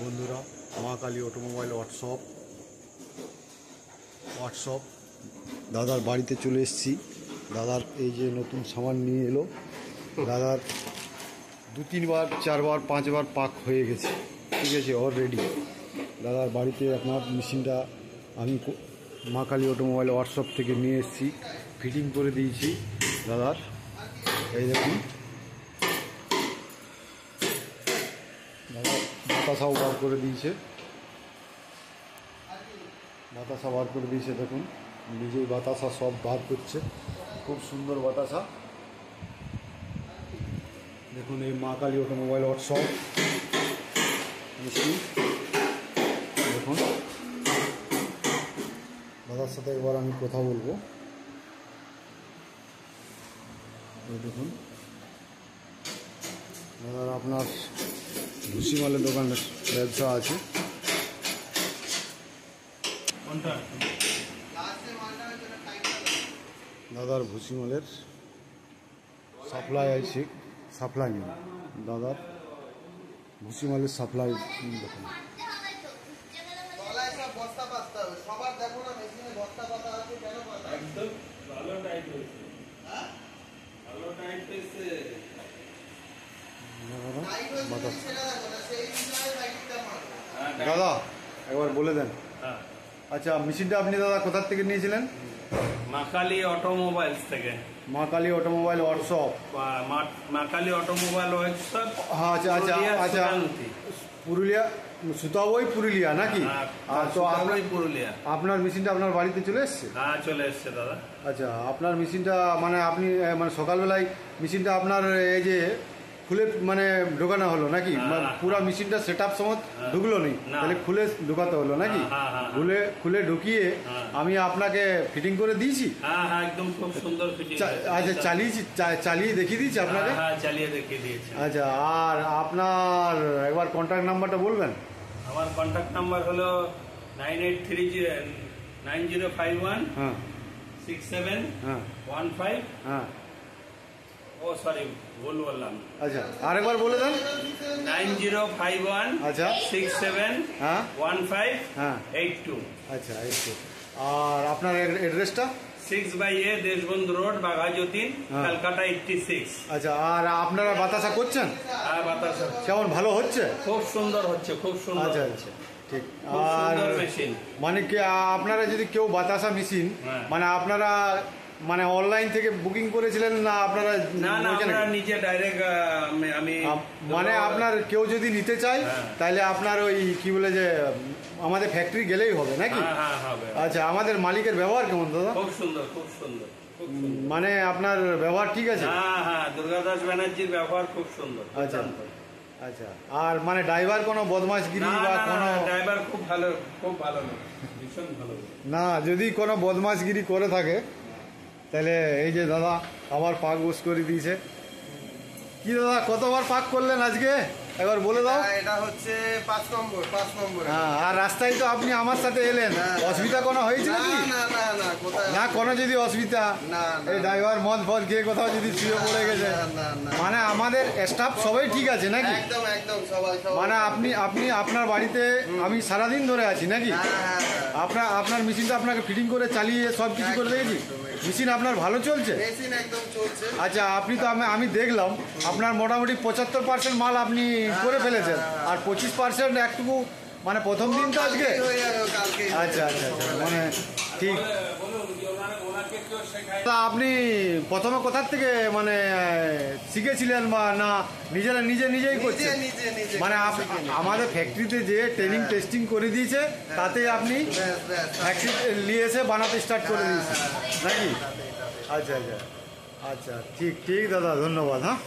বন্ধুরা, মা Kali automobile workshop দাদার বাড়িতে চলে এসেছি। দাদার এই যে নতুন সামান নিয়ে এলো। দাদার 2-3বার 4বার 5বার পাক হয়ে গেছে, ঠিক আছে, অলরেডি। দাদার বাড়িতে আপনার মেশিনটা আমি মা কালী অটোমোবাইল ওয়ার্কশপ থেকে নিয়ে এসেছি, ফিটিং করে দিয়েছি দাদার। এই দেখুন, দাদা বাতাসাও বার করে দিয়েছে, দেখুন নিজেই বাতাসা সব বার করছে, খুব সুন্দর বাতাসা। দেখুন এই মা কালী অটোমোবাইল ওয়ার্কশপ মেশিন। দেখুন দাদার সাথে একবার আমি কথা বলবো। এই দেখুন দাদার আপনার ভুসিমালের দোকানের ব্যবসা আছে। দাদার ভুসিমালের সাপ্লাই আছে, সাপ্লাই নেই দাদার ভুসিমালের সাপ্লাই। দেখুন দাদা একবার বলে দেন। আচ্ছা, মেশিনটা আপনি দাদা কোথার থেকে নিয়েছিলেন? মা কালী অটোমোবাইলস থেকে। মা কালী অটোমোবাইল ওয়ার্কশপ, মা কালী অটোমোবাইল ওয়ার্কশপ। আচ্ছা আচ্ছা আচ্ছা, পুরুলিয়া সুতাবই পুরুলিয়া নাকি? তো পুরুলিয়া। আপনার মেশিনটা আপনার বাড়িতে চলে এসছে? হ্যাঁ, চলে এসছে দাদা। আচ্ছা, আপনার মেশিনটা মানে আপনি মানে সকালবেলায় মেশিনটা আপনার এই যে খুলে মানে ঢোকানো হলো নাকি? পুরো মেশিনটা সেট আপ সময় ঢুকলো নেই, তাহলে খুলে ঢুকাতে হলো নাকি? খুলে ঢুকিয়ে আমি আপনাকে ফিটিং করে দিয়েছি। হ্যাঁ হ্যাঁ, একদম খুব সুন্দর ফিটিং। আচ্ছা, চালিয়ে দেখিয়ে দিয়েছি আপনাকে? হ্যাঁ, চালিয়ে দেখিয়ে দিয়েছি। আচ্ছা, আর আপনার একবার কন্ট্যাক্ট নাম্বারটা বলবেন? আমার কন্ট্যাক্ট নাম্বার হলো 98309051 হ্যাঁ 6715। হ্যাঁ, ও সরি, ভুল বললাম। আচ্ছা আরেকবার বলে দেন। 9051 আচ্ছা 671582। আচ্ছা, আর আপনার অ্যাড্রেসটা? 6/A Deshbandhu road, Baghajatin, Kolkata 86। আচ্ছা, আর আপনারা বাতাসা করছেন? হ্যাঁ, বাতাসা কেমন ভালো হচ্ছে? খুব সুন্দর হচ্ছে, খুব সুন্দর। আচ্ছা আচ্ছা, ঠিক। আর মেশিন মানে কি আপনারা যদি কেউ বাতাসা মেশিন মানে আপনারা মানে অনলাইন থেকে বুকিং করেছিলেন না আপনারা? না না, আমরা নিজে ডাইরেক্ট। আমি মানে আপনার কেউ যদি নিতে চায় তাহলে আপনার ওই কি বলে যে আমাদের ফ্যাক্টরি গেলেই হবে নাকি? হ্যাঁ হবে। আচ্ছা, আমাদের মালিকের ব্যবহার কেমন দাদা? খুব সুন্দর, খুব সুন্দর। মানে আপনার ব্যবহার ঠিক আছে? হ্যাঁ হ্যাঁ, দুর্গাদাস ব্যানার্জির ব্যবহার খুব সুন্দর। আচ্ছা আচ্ছা, আর মানে ড্রাইভার কোনো বদমাশগিরি বা কোনো? ড্রাইভার খুব ভালো, খুব ভালো, ভীষণ ভালো। না, যদি কোনো বদমাশগিরি করে থাকে তাহলে এই যে দাদা আবার পাক বস করে দিয়েছে। কি দাদা, কতবার পাক করলেন আজকে একবার বলে দাও। এটা হচ্ছে 5 নম্বর। হ্যাঁ, আর রাস্তায় তো আপনি আমার সাথে এলেন, অসুবিধা কোনো হয়েছিল কি? না, কোনো যদি অসুবিধা? এই ড্রাইভার মদ ফদ খেয়ে কোথাও যদি শুয়ে পড়ে গেছে? মানে আমাদের স্টাফ সবাই ঠিক আছে নাকি? একদম একদম, সবাই। মানে আপনি আপনার বাড়িতে আমি সারাদিন ধরে আছি নাকি? আপনার মেশিনটা আপনাকে ফিটিং করে চালিয়ে সব কিছু করে দিয়েছি। মেশিন আপনার ভালো চলছে? মেশিন একদম চলছে। আচ্ছা, আপনি তো আমি দেখলাম আপনার মোটামুটি 75% মাল আপনি করে ফেলেছেন, আর 25% একটুকু মানে প্রথম দিন তো আজকে। আচ্ছা আচ্ছা আচ্ছা, মানে ঠিক। আপনি প্রথমে কোথার থেকে মানে শিখেছিলেন বা না নিজেই করছেন? মানে আমাদের ফ্যাক্টরিতে যে ট্রেনিং টেস্টিং করে দিয়েছে তাতে আপনি ফ্যাক্টরি নিয়ে এসে বানাতে স্টার্ট করে দিয়েছেন নাকি? আচ্ছা আচ্ছা আচ্ছা, ঠিক দাদা, ধন্যবাদ। হ্যাঁ।